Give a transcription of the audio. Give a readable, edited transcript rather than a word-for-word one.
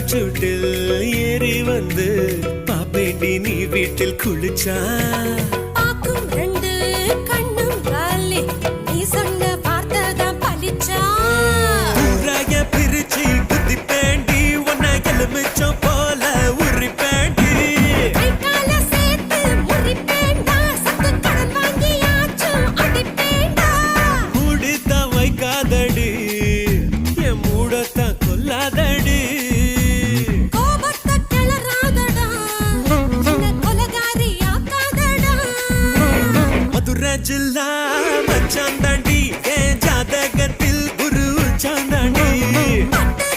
பாராசூட்டில் ஏறி வந்து பாப்பேண்டி நீ வீட்டில் குளிச்சா பாக்கும் ரெண்டு கண்ணும் காலி நீ சொன்ன வார்த்தை தான் பலிச்சா ஊராய பிரிச்சு குத்தி பேண்டி உன்னை எலுமிச்சம் போல உரி பேண்டி கைகால சேர்த்து முறிப்பேண்டா சத்து கடன் வாங்கியாச்சும் அடிப்பேண்டா மூடித்தான் வைக்காதடி என் மூடத்தான் கொல்லாதடி கோபத்தை கிளறாதடா என்ன கொலகாரி ஆக்காதடா மதுரை ஜில்லா மச்சான் தாண்டி என் ஜாதகத்தில் குரு சாந்தாண்டி பட்டு